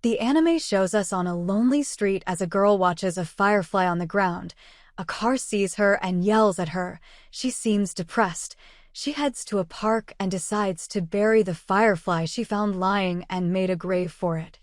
The anime shows us on a lonely street as a girl watches a firefly on the ground. A car sees her and yells at her. She seems depressed. She heads to a park and decides to bury the firefly she found lying and made a grave for it.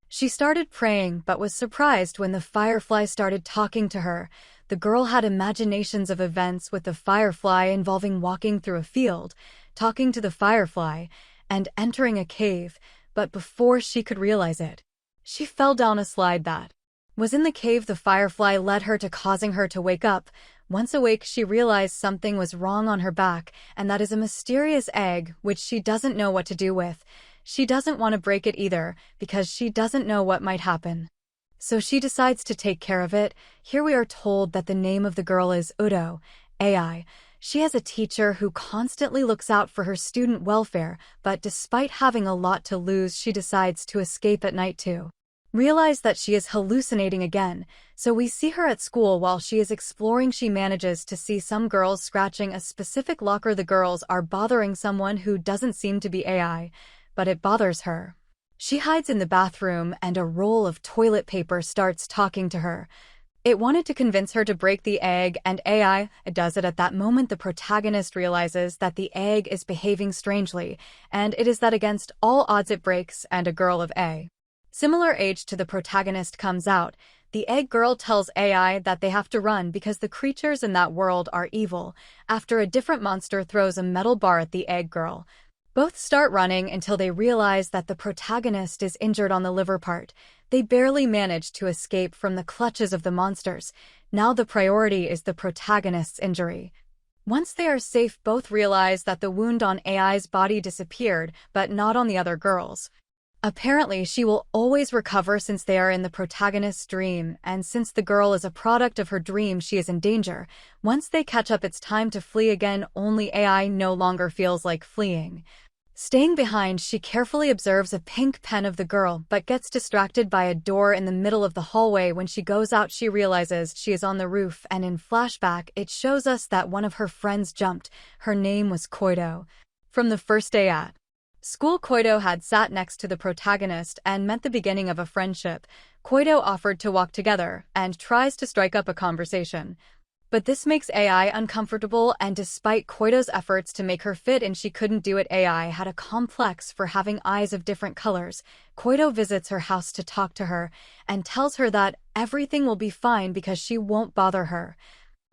She started praying but was surprised when the firefly started talking to her. The girl had imaginations of events with the firefly involving walking through a field, talking to the firefly, and entering a cave, but before she could realize it, she fell down a slide that was in the cave. The firefly led her to causing her to wake up. Once awake, she realized something was wrong on her back, and that is a mysterious egg which she doesn't know what to do with. She doesn't want to break it either, because she doesn't know what might happen. So she decides to take care of it. Here we are told that the name of the girl is Udo, AI. She has a teacher who constantly looks out for her student welfare, but despite having a lot to lose, she decides to escape at night to realize that she is hallucinating again. So we see her at school while she is exploring. She manages to see some girls scratching a specific locker. The girls are bothering someone who doesn't seem to be AI, but it bothers her. She hides in the bathroom and a roll of toilet paper starts talking to her. It wanted to convince her to break the egg, and AI does it. At that moment, the protagonist realizes that the egg is behaving strangely, and it is that against all odds it breaks, and a girl of a similar age to the protagonist comes out. The egg girl tells AI that they have to run because the creatures in that world are evil. After a different monster throws a metal bar at the egg girl, both start running until they realize that the protagonist is injured on the liver part. They barely manage to escape from the clutches of the monsters. Now the priority is the protagonist's injury. Once they are safe, both realize that the wound on AI's body disappeared, but not on the other girl's. Apparently, she will always recover since they are in the protagonist's dream, and since the girl is a product of her dream, she is in danger. Once they catch up, it's time to flee again. Only AI no longer feels like fleeing. Staying behind, she carefully observes a pink pen of the girl, but gets distracted by a door in the middle of the hallway. When she goes out, she realizes she is on the roof, and in flashback, it shows us that one of her friends jumped. Her name was Koido. From the first day at school, Koido had sat next to the protagonist and meant the beginning of a friendship. Koido offered to walk together and tries to strike up a conversation. But this makes AI uncomfortable, and despite Koido's efforts to make her fit in, she couldn't do it. AI had a complex for having eyes of different colors. Koido visits her house to talk to her and tells her that everything will be fine because she won't bother her.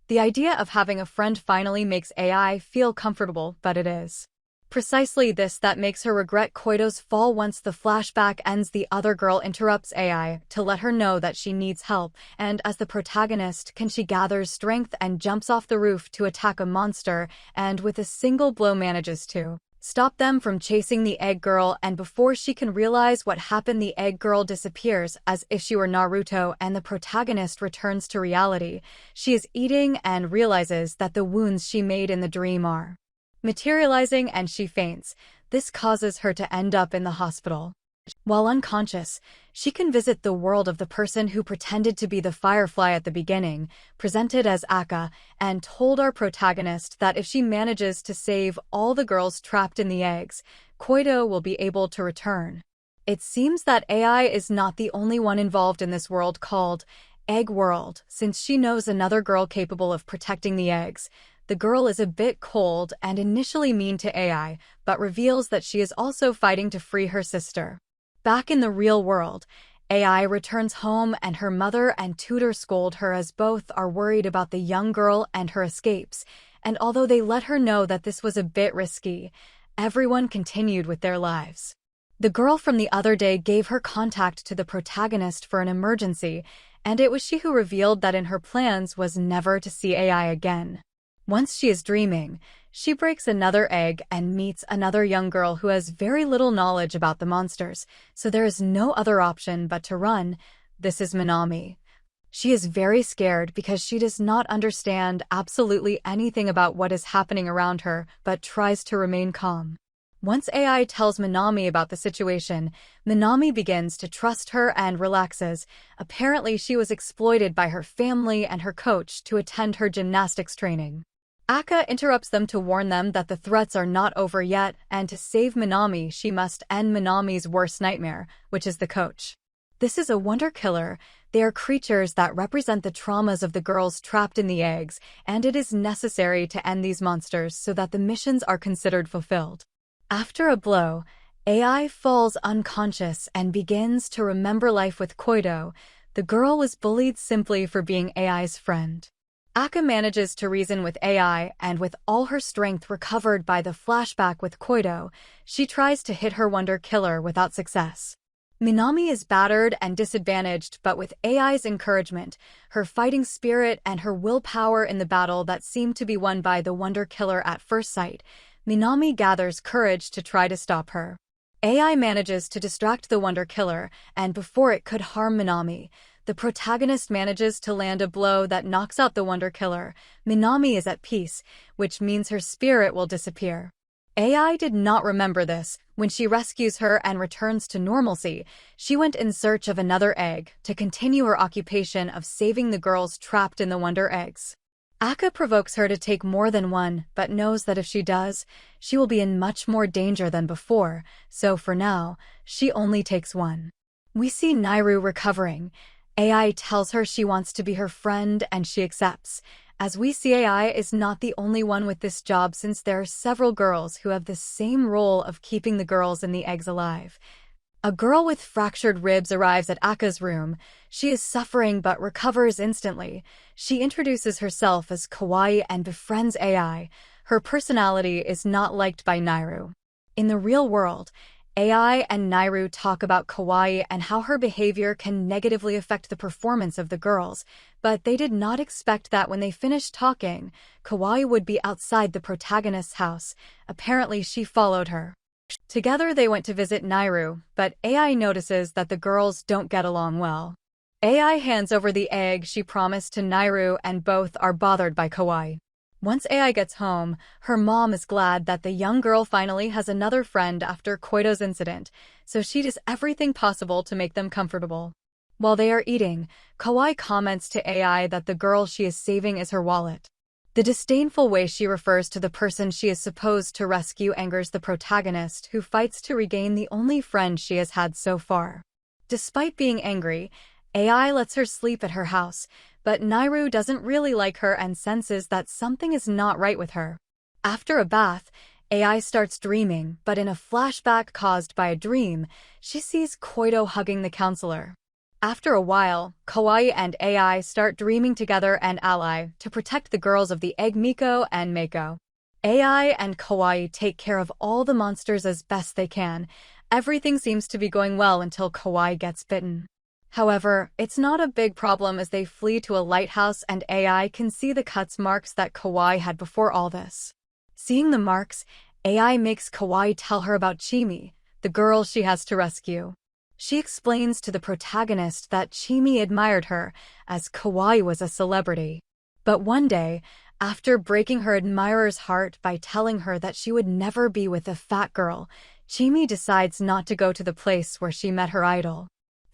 The idea of having a friend finally makes AI feel comfortable, but it is precisely this that makes her regret Koido's fall. Once the flashback ends, the other girl interrupts AI to let her know that she needs help, and as the protagonist she gathers strength and jumps off the roof to attack a monster, and with a single blow manages to stop them from chasing the egg girl. And before she can realize what happened, the egg girl disappears as if she were Naruto, and the protagonist returns to reality. She is eating and realizes that the wounds she made in the dream are materializing, and she faints. This causes her to end up in the hospital. While unconscious, she can visit the world of the person who pretended to be the firefly at the beginning, presented as Aka, and told our protagonist that if she manages to save all the girls trapped in the eggs, Koido will be able to return. It seems that AI is not the only one involved in this world called Egg World, since she knows another girl capable of protecting the eggs. The girl is a bit cold and initially mean to AI, but reveals that she is also fighting to free her sister. Back in the real world, AI returns home and her mother and tutor scold her as both are worried about the young girl and her escapes, and although they let her know that this was a bit risky, everyone continued with their lives. The girl from the other day gave her contact to the protagonist for an emergency, and it was she who revealed that in her plans was never to see AI again. Once she is dreaming, she breaks another egg and meets another young girl who has very little knowledge about the monsters, so there is no other option but to run. This is Minami. She is very scared because she does not understand absolutely anything about what is happening around her, but tries to remain calm. Once AI tells Minami about the situation, Minami begins to trust her and relaxes. Apparently, she was exploited by her family and her coach to attend her gymnastics training. Aka interrupts them to warn them that the threats are not over yet, and to save Minami, she must end Minami's worst nightmare, which is the coach. This is a wonder killer. They are creatures that represent the traumas of the girls trapped in the eggs, and it is necessary to end these monsters so that the missions are considered fulfilled. After a blow, AI falls unconscious and begins to remember life with Koido. The girl was bullied simply for being AI's friend. Aka manages to reason with AI, and with all her strength recovered by the flashback with Koido, she tries to hit her wonder killer without success. Minami is battered and disadvantaged, but with AI's encouragement, her fighting spirit and her willpower in the battle that seemed to be won by the wonder killer at first sight, Minami gathers courage to try to stop her. AI manages to distract the wonder killer, and before it could harm Minami, the protagonist manages to land a blow that knocks out the wonder killer. Minami is at peace, which means her spirit will disappear. AI did not remember this. When she rescues her and returns to normalcy, she went in search of another egg to continue her occupation of saving the girls trapped in the wonder eggs. Aka provokes her to take more than one, but knows that if she does, she will be in much more danger than before, so for now, she only takes one. We see Nairu recovering. AI tells her she wants to be her friend and she accepts. As we see, AI is not the only one with this job, since there are several girls who have the same role of keeping the girls in the eggs alive. A girl with fractured ribs arrives at Aka's room. She is suffering but recovers instantly. She introduces herself as Kawaii and befriends AI. Her personality is not liked by Nairu. In the real world, AI and Nairu talk about Kawaii and how her behavior can negatively affect the performance of the girls, but they did not expect that when they finished talking, Kawaii would be outside the protagonist's house. Apparently, she followed her. Together they went to visit Nairu, but AI notices that the girls don't get along well. AI hands over the egg she promised to Nairu, and both are bothered by Kawaii. Once AI gets home, her mom is glad that the young girl finally has another friend after Koido's incident, so she does everything possible to make them comfortable. While they are eating, Kawaii comments to AI that the girl she is saving is her wallet. The disdainful way she refers to the person she is supposed to rescue angers the protagonist, who fights to regain the only friend she has had so far. Despite being angry, AI lets her sleep at her house, but Nairu doesn't really like her and senses that something is not right with her. After a bath, AI starts dreaming, but in a flashback caused by a dream, she sees Koido hugging the counselor. After a while, Kawaii and AI start dreaming together and ally to protect the girls of the egg Miko and Mako. AI and Kawaii take care of all the monsters as best they can. Everything seems to be going well until Kawaii gets bitten. However, it's not a big problem as they flee to a lighthouse and AI can see the cuts marks that Kawaii had before all this. Seeing the marks, AI makes Kawaii tell her about Chimi, the girl she has to rescue. She explains to the protagonist that Chimi admired her, as Kawaii was a celebrity. But one day, after breaking her admirer's heart by telling her that she would never be with a fat girl, Chimi decides not to go to the place where she met her idol.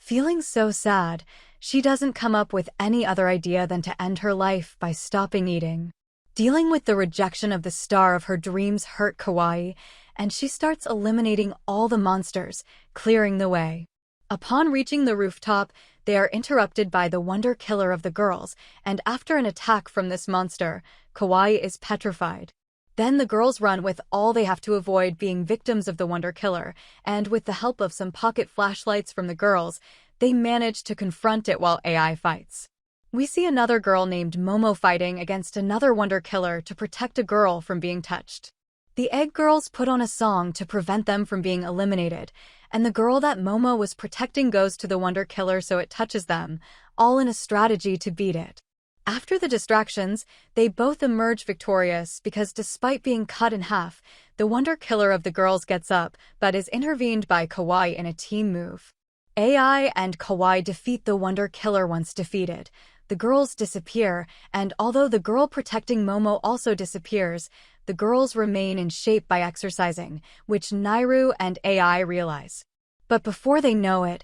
Feeling so sad, she doesn't come up with any other idea than to end her life by stopping eating. Dealing with the rejection of the star of her dreams hurt Kawaii, and she starts eliminating all the monsters, clearing the way. Upon reaching the rooftop, they are interrupted by the wonder killer of the girls, and after an attack from this monster, Kawaii is petrified. Then the girls run with all they have to avoid being victims of the wonder killer, and with the help of some pocket flashlights from the girls, they manage to confront it while AI fights. We see another girl named Momo fighting against another wonder killer to protect a girl from being touched. The egg girls put on a song to prevent them from being eliminated, and the girl that Momo was protecting goes to the wonder killer so it touches them, all in a strategy to beat it. After the distractions, they both emerge victorious because despite being cut in half, the wonder killer of the girls gets up but is intervened by Kawaii in a team move. AI and Kawaii defeat the wonder killer once defeated. The girls disappear, and although the girl protecting Momo also disappears, the girls remain in shape by exercising, which Nairu and AI realize. But before they know it,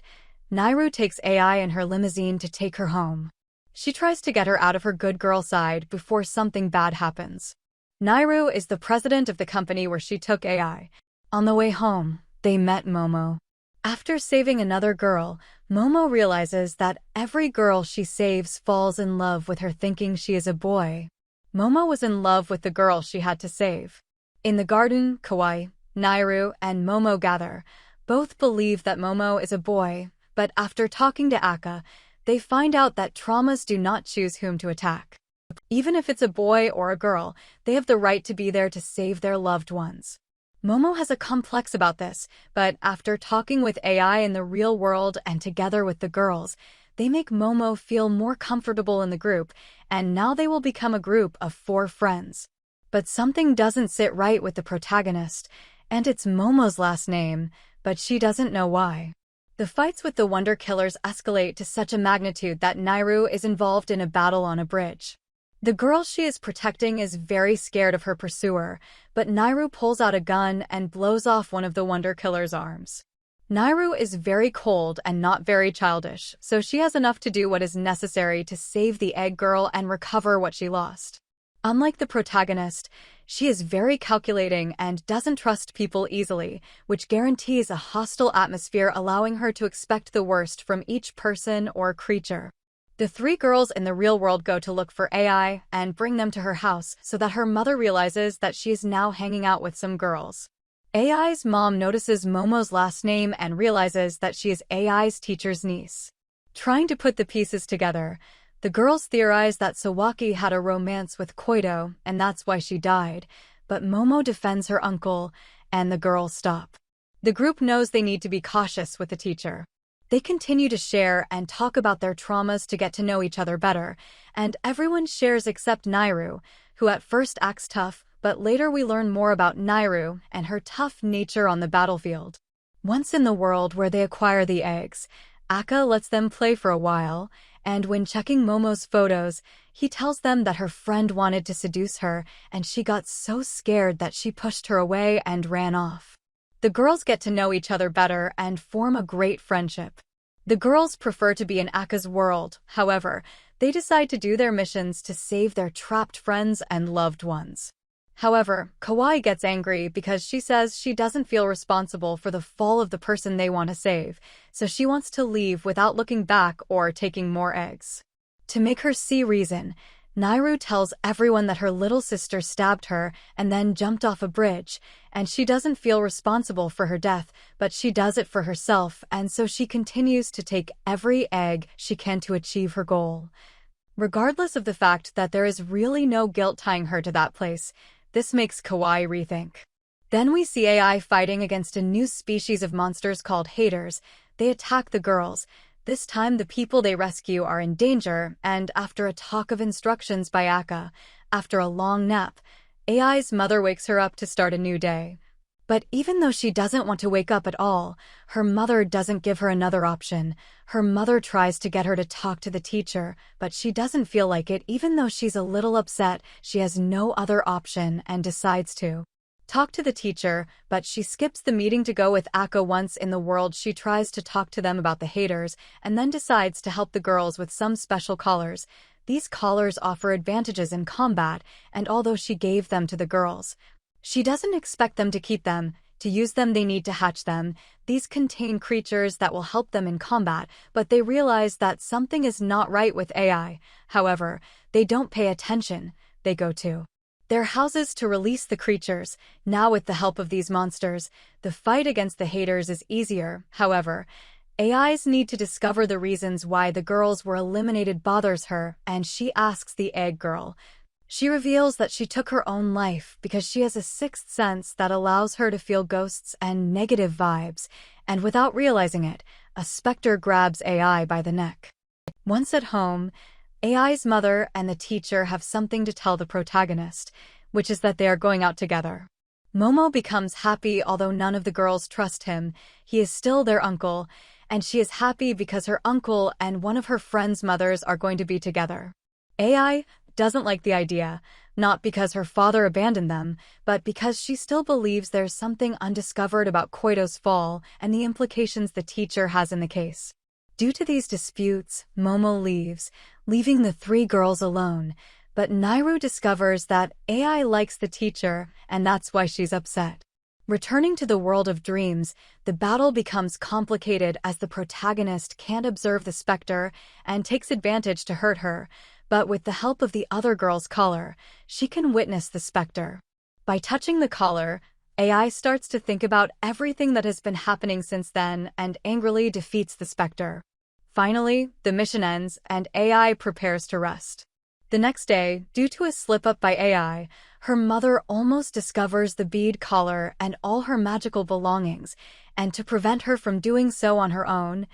Nairu takes AI in her limousine to take her home. She tries to get her out of her good girl side before something bad happens. Nairu is the president of the company where she took AI. On the way home, they met Momo. After saving another girl, Momo realizes that every girl she saves falls in love with her thinking she is a boy. Momo was in love with the girl she had to save. In the garden, Kawaii, Nairu, and Momo gather. Both believe that Momo is a boy, but after talking to Akka, they find out that traumas do not choose whom to attack. Even if it's a boy or a girl, they have the right to be there to save their loved ones. Momo has a complex about this, but after talking with AI in the real world and together with the girls, they make Momo feel more comfortable in the group, and now they will become a group of 4 friends. But something doesn't sit right with the protagonist, and it's Momo's last name, but she doesn't know why. The fights with the Wonder Killers escalate to such a magnitude that Nairu is involved in a battle on a bridge. The girl she is protecting is very scared of her pursuer, but Nairu pulls out a gun and blows off one of the Wonder Killer's arms. Nairu is very cold and not very childish, so she has enough to do what is necessary to save the egg girl and recover what she lost. Unlike the protagonist, she is very calculating and doesn't trust people easily, which guarantees a hostile atmosphere, allowing her to expect the worst from each person or creature. The 3 girls in the real world go to look for AI and bring them to her house so that her mother realizes that she is now hanging out with some girls. AI's mom notices Momo's last name and realizes that she is AI's teacher's niece. Trying to put the pieces together, the girls theorize that Sawaki had a romance with Koido, and that's why she died, but Momo defends her uncle, and the girls stop. The group knows they need to be cautious with the teacher. They continue to share and talk about their traumas to get to know each other better, and everyone shares except Nairu, who at first acts tough, but later we learn more about Nairu and her tough nature on the battlefield. Once in the world where they acquire the eggs, Akka lets them play for a while, and when checking Momo's photos, he tells them that her friend wanted to seduce her, and she got so scared that she pushed her away and ran off. The girls get to know each other better and form a great friendship. The girls prefer to be in Akka's world, however, they decide to do their missions to save their trapped friends and loved ones. However, Kawaii gets angry because she says she doesn't feel responsible for the fall of the person they want to save, so she wants to leave without looking back or taking more eggs. To make her see reason, Nairu tells everyone that her little sister stabbed her and then jumped off a bridge, and she doesn't feel responsible for her death, but she does it for herself, and so she continues to take every egg she can to achieve her goal. Regardless of the fact that there is really no guilt tying her to that place, this makes Kawaii rethink. Then we see AI fighting against a new species of monsters called haters. They attack the girls. This time the people they rescue are in danger, and after a talk of instructions by Akka, after a long nap, AI's mother wakes her up to start a new day. But even though she doesn't want to wake up at all, her mother doesn't give her another option. Her mother tries to get her to talk to the teacher, but she doesn't feel like it. Even though she's a little upset, she has no other option and decides to talk to the teacher, but she skips the meeting to go with Akka. Once in the world, she tries to talk to them about the haters and then decides to help the girls with some special collars. These collars offer advantages in combat, and although she gave them to the girls, she doesn't expect them to keep them. To use them, they need to hatch them. These contain creatures that will help them in combat, but they realize that something is not right with AI. However, they don't pay attention. They go to their houses to release the creatures. Now with the help of these monsters, the fight against the haters is easier. However, AI's need to discover the reasons why the girls were eliminated bothers her, and she asks the egg girl. She reveals that she took her own life because she has a sixth sense that allows her to feel ghosts and negative vibes, and without realizing it, a specter grabs AI by the neck. Once at home, AI's mother and the teacher have something to tell the protagonist, which is that they are going out together. Momo becomes happy although none of the girls trust him. He is still their uncle, and she is happy because her uncle and one of her friends' mothers are going to be together. AI doesn't like the idea, not because her father abandoned them, but because she still believes there's something undiscovered about Koido's fall and the implications the teacher has in the case. Due to these disputes, Momo leaves, leaving the 3 girls alone, but Nairu discovers that AI likes the teacher, and that's why she's upset. Returning to the world of dreams, the battle becomes complicated as the protagonist can't observe the specter and takes advantage to hurt her, but with the help of the other girl's collar, she can witness the specter. By touching the collar, AI starts to think about everything that has been happening since then and angrily defeats the specter. Finally, the mission ends and AI prepares to rest. The next day, due to a slip-up by AI, her mother almost discovers the bead collar and all her magical belongings, and to prevent her from doing so on her own,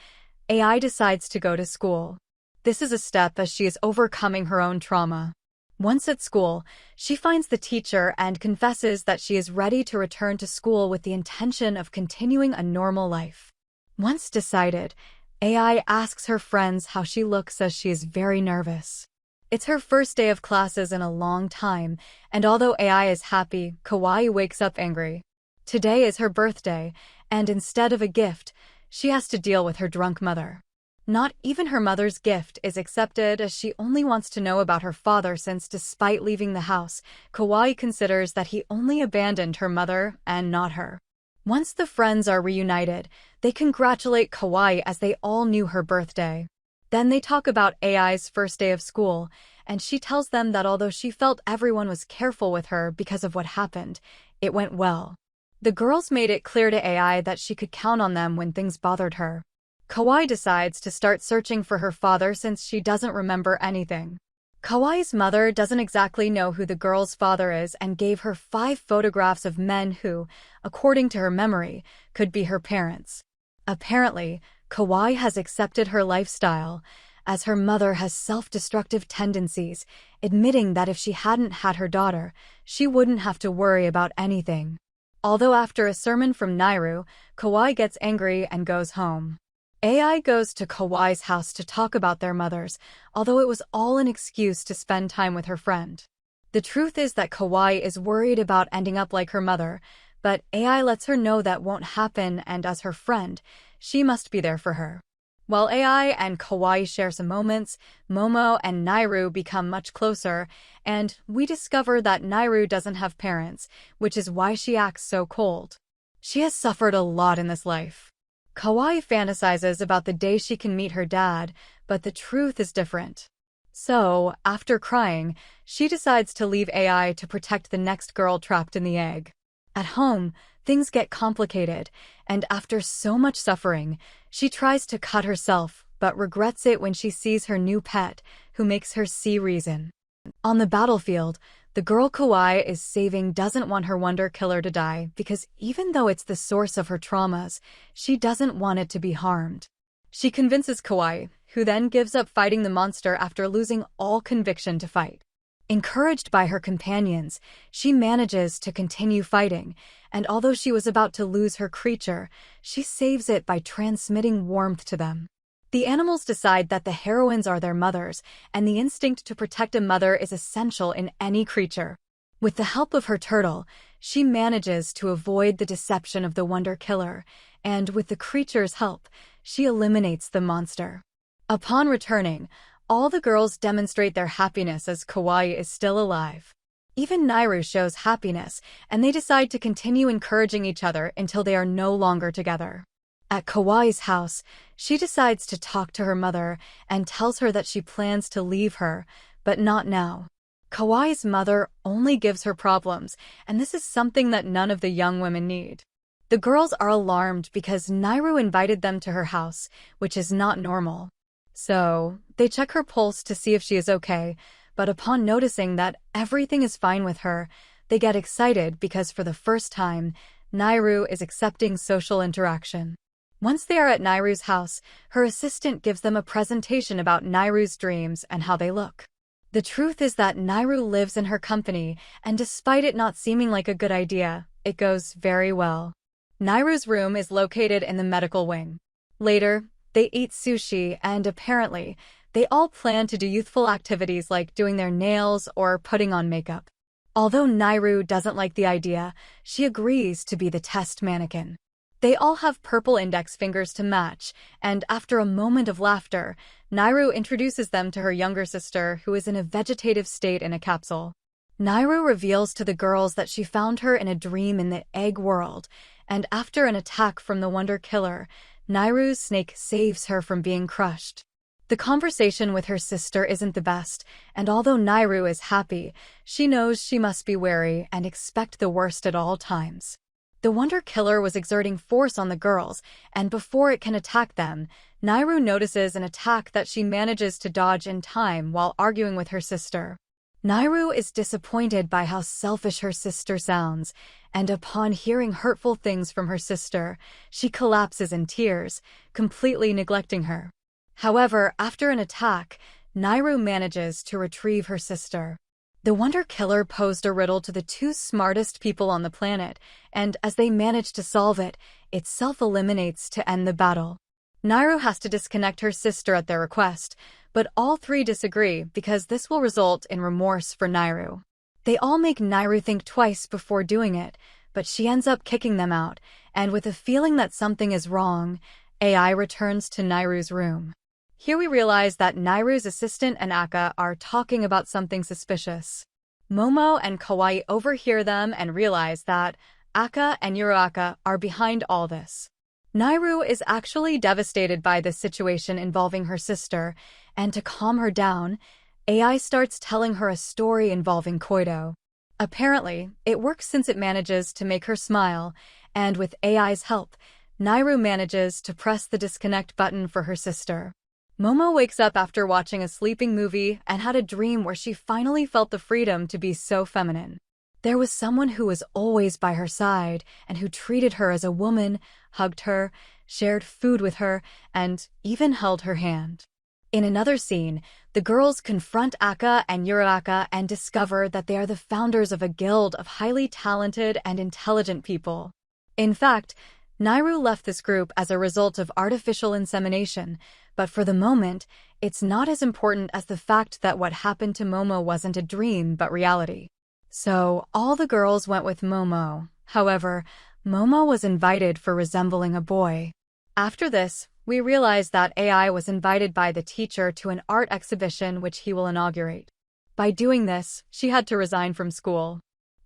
AI decides to go to school. This is a step as she is overcoming her own trauma. Once at school, she finds the teacher and confesses that she is ready to return to school with the intention of continuing a normal life. Once decided, AI asks her friends how she looks as she is very nervous. It's her first day of classes in a long time, and although AI is happy, Kawaii wakes up angry. Today is her birthday, and instead of a gift, she has to deal with her drunk mother. Not even her mother's gift is accepted as she only wants to know about her father since despite leaving the house, Kawaii considers that he only abandoned her mother and not her. Once the friends are reunited, they congratulate Kawaii as they all knew her birthday. Then they talk about AI's first day of school, and she tells them that although she felt everyone was careful with her because of what happened, it went well. The girls made it clear to AI that she could count on them when things bothered her. Kawaii decides to start searching for her father since she doesn't remember anything. Kawaii's mother doesn't exactly know who the girl's father is and gave her 5 photographs of men who, according to her memory, could be her parents. Apparently, Kawaii has accepted her lifestyle, as her mother has self-destructive tendencies, admitting that if she hadn't had her daughter, she wouldn't have to worry about anything. Although after a sermon from Nairu, Kawaii gets angry and goes home. AI goes to Kawaii's house to talk about their mothers, although it was all an excuse to spend time with her friend. The truth is that Kawaii is worried about ending up like her mother, but AI lets her know that won't happen, and as her friend, she must be there for her. While AI and Kawaii share some moments, Momo and Nairu become much closer, and we discover that Nairu doesn't have parents, which is why she acts so cold. She has suffered a lot in this life. Kawaii fantasizes about the day she can meet her dad, but the truth is different. So, after crying, she decides to leave AI to protect the next girl trapped in the egg. At home, things get complicated, and after so much suffering, she tries to cut herself, but regrets it when she sees her new pet, who makes her see reason. On the battlefield, the girl Kawaii is saving doesn't want her wonder killer to die because even though it's the source of her traumas, she doesn't want it to be harmed. She convinces Kawaii, who then gives up fighting the monster after losing all conviction to fight. Encouraged by her companions, she manages to continue fighting, and although she was about to lose her creature, she saves it by transmitting warmth to them. The animals decide that the heroines are their mothers, and the instinct to protect a mother is essential in any creature. With the help of her turtle, she manages to avoid the deception of the Wonder Killer, and with the creature's help, she eliminates the monster. Upon returning, all the girls demonstrate their happiness as Kawaii is still alive. Even Nairu shows happiness, and they decide to continue encouraging each other until they are no longer together. At Kawaii's house, she decides to talk to her mother and tells her that she plans to leave her, but not now. Kawaii's mother only gives her problems, and this is something that none of the young women need. The girls are alarmed because Nairu invited them to her house, which is not normal. So, they check her pulse to see if she is okay, but upon noticing that everything is fine with her, they get excited because for the first time, Nairu is accepting social interaction. Once they are at Nairu's house, her assistant gives them a presentation about Nairu's dreams and how they look. The truth is that Nairu lives in her company, and despite it not seeming like a good idea, it goes very well. Nairu's room is located in the medical wing. Later, they eat sushi, and apparently, they all plan to do youthful activities like doing their nails or putting on makeup. Although Nairu doesn't like the idea, she agrees to be the test mannequin. They all have purple index fingers to match, and after a moment of laughter, Nairu introduces them to her younger sister who is in a vegetative state in a capsule. Nairu reveals to the girls that she found her in a dream in the egg world, and after an attack from the Wonder Killer, Nairu's snake saves her from being crushed. The conversation with her sister isn't the best, and although Nairu is happy, she knows she must be wary and expect the worst at all times. The Wonder Killer was exerting force on the girls, and before it can attack them, Nairu notices an attack that she manages to dodge in time while arguing with her sister. Nairu is disappointed by how selfish her sister sounds, and upon hearing hurtful things from her sister, she collapses in tears, completely neglecting her. However, after an attack, Nairu manages to retrieve her sister. The Wonder Killer posed a riddle to the two smartest people on the planet, and as they manage to solve it, it self-eliminates to end the battle. Nairu has to disconnect her sister at their request, but all three disagree because this will result in remorse for Nairu. They all make Nairu think twice before doing it, but she ends up kicking them out, and with a feeling that something is wrong, AI returns to Nairu's room. Here we realize that Nairu's assistant and Aka are talking about something suspicious. Momo and Kawaii overhear them and realize that Aka and Yuruaka are behind all this. Nairu is actually devastated by this situation involving her sister, and to calm her down, AI starts telling her a story involving Koido. Apparently, it works since it manages to make her smile, and with AI's help, Nairu manages to press the disconnect button for her sister. Momo wakes up after watching a sleeping movie and had a dream where she finally felt the freedom to be so feminine. There was someone who was always by her side and who treated her as a woman, hugged her, shared food with her, and even held her hand. In another scene, the girls confront Aka and Yuruaka and discover that they are the founders of a guild of highly talented and intelligent people. In fact, Nairu left this group as a result of artificial insemination, but for the moment, it's not as important as the fact that what happened to Momo wasn't a dream but reality. So, all the girls went with Momo. However, Momo was invited for resembling a boy. After this, we realized that AI was invited by the teacher to an art exhibition which he will inaugurate. By doing this, she had to resign from school.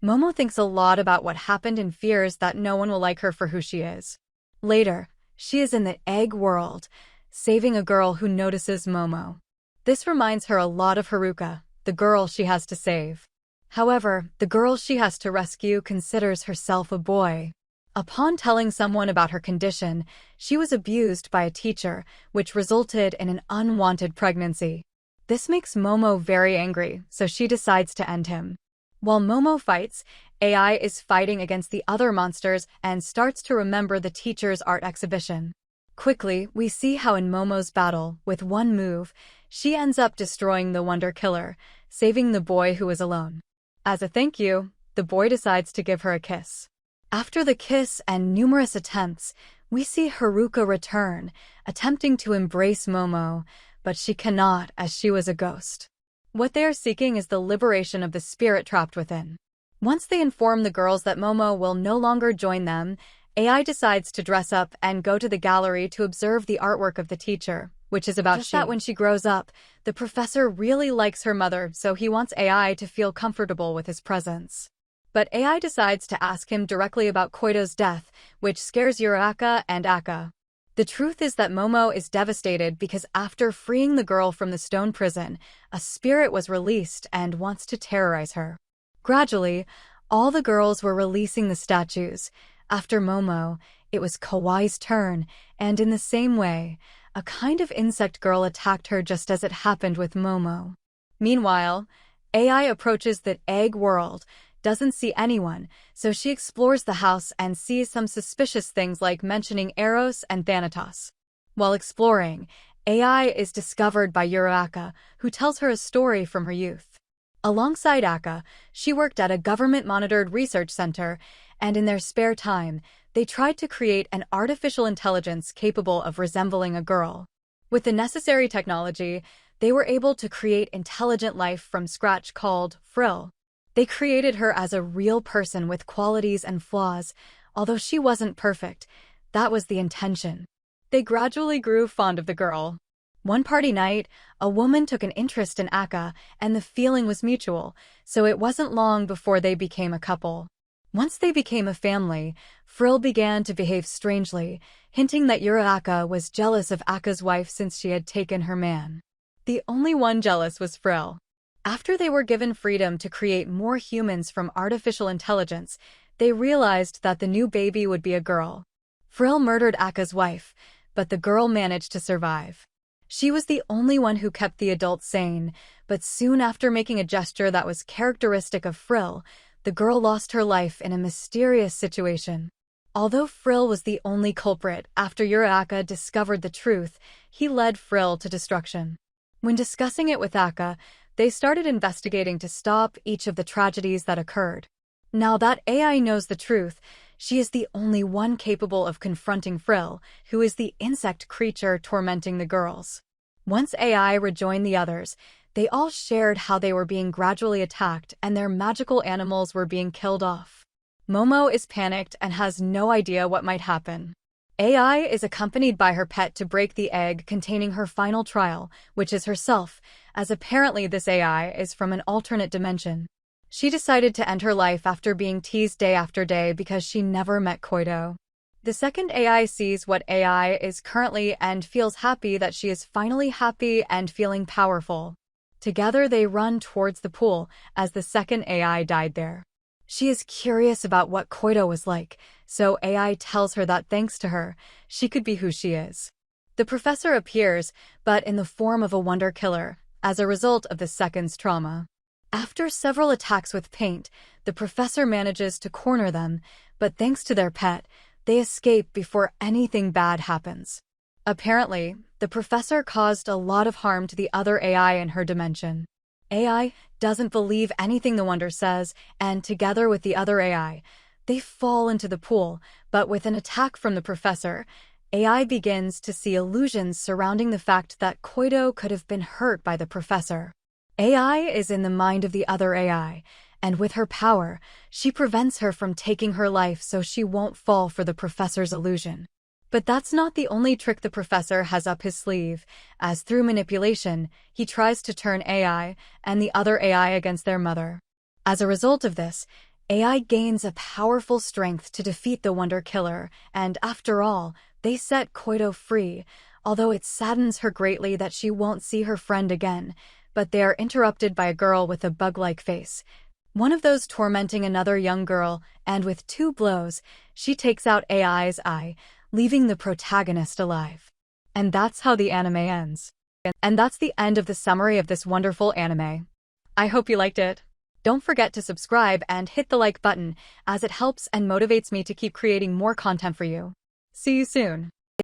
Momo thinks a lot about what happened and fears that no one will like her for who she is. Later, she is in the egg world, saving a girl who notices Momo. This reminds her a lot of Haruka, the girl she has to save. However, the girl she has to rescue considers herself a boy. Upon telling someone about her condition, she was abused by a teacher, which resulted in an unwanted pregnancy. This makes Momo very angry, so she decides to end him. While Momo fights, AI is fighting against the other monsters and starts to remember the teacher's art exhibition. Quickly, we see how in Momo's battle, with one move, she ends up destroying the Wonder Killer, saving the boy who is alone. As a thank you, the boy decides to give her a kiss. After the kiss and numerous attempts, we see Haruka return, attempting to embrace Momo, but she cannot as she was a ghost. What they are seeking is the liberation of the spirit trapped within. Once they inform the girls that Momo will no longer join them, AI decides to dress up and go to the gallery to observe the artwork of the teacher, which is about that when she grows up, the professor really likes her mother, so he wants AI to feel comfortable with his presence. But AI decides to ask him directly about Koido's death, which scares Yuruaka and Aka. The truth is that Momo is devastated because after freeing the girl from the stone prison, a spirit was released and wants to terrorize her. Gradually, all the girls were releasing the statues. After Momo, it was Kawaii's turn, and in the same way, a kind of insect girl attacked her just as it happened with Momo. Meanwhile, AI approaches the egg world, doesn't see anyone, so she explores the house and sees some suspicious things like mentioning Eros and Thanatos. While exploring, AI is discovered by Yuruaka, who tells her a story from her youth. Alongside Aka, she worked at a government-monitored research center, and in their spare time, they tried to create an artificial intelligence capable of resembling a girl. With the necessary technology, they were able to create intelligent life from scratch called Frill. They created her as a real person with qualities and flaws. Although she wasn't perfect, that was the intention. They gradually grew fond of the girl. One party night, a woman took an interest in Akka, and the feeling was mutual, so it wasn't long before they became a couple. Once they became a family, Frill began to behave strangely, hinting that Akka was jealous of Akka's wife since she had taken her man. The only one jealous was Frill. After they were given freedom to create more humans from artificial intelligence, they realized that the new baby would be a girl. Frill murdered Akka's wife, but the girl managed to survive. She was the only one who kept the adult sane, but soon after making a gesture that was characteristic of Frill, the girl lost her life in a mysterious situation. Although Frill was the only culprit, after Akka discovered the truth, he led Frill to destruction. When discussing it with Akka, they started investigating to stop each of the tragedies that occurred. Now that AI knows the truth, she is the only one capable of confronting Frill, who is the insect creature tormenting the girls. Once AI rejoined the others, they all shared how they were being gradually attacked and their magical animals were being killed off. Momo is panicked and has no idea what might happen. AI is accompanied by her pet to break the egg containing her final trial, which is herself, as apparently this AI is from an alternate dimension. She decided to end her life after being teased day after day because she never met Koido. The second AI sees what AI is currently and feels happy that she is finally happy and feeling powerful. Together they run towards the pool as the second AI died there. She is curious about what Koido was like, so AI tells her that thanks to her, she could be who she is. The professor appears, but in the form of a wonder killer, as a result of the second's trauma. After several attacks with paint, the professor manages to corner them, but thanks to their pet, they escape before anything bad happens. Apparently, the professor caused a lot of harm to the other AI in her dimension. AI doesn't believe anything the Wonder says, and together with the other AI, they fall into the pool, but with an attack from the professor, AI begins to see illusions surrounding the fact that Koido could have been hurt by the professor. AI is in the mind of the other AI, and with her power, she prevents her from taking her life so she won't fall for the professor's illusion. But that's not the only trick the professor has up his sleeve, as through manipulation, he tries to turn AI and the other AI against their mother. As a result of this, AI gains a powerful strength to defeat the Wonder Killer, and after all, they set Koido free, although it saddens her greatly that she won't see her friend again, but they are interrupted by a girl with a bug-like face. One of those tormenting another young girl, and with 2 blows, she takes out AI's eye, leaving the protagonist alive. And that's how the anime ends. And that's the end of the summary of this wonderful anime. I hope you liked it. Don't forget to subscribe and hit the like button, as it helps and motivates me to keep creating more content for you. See you soon.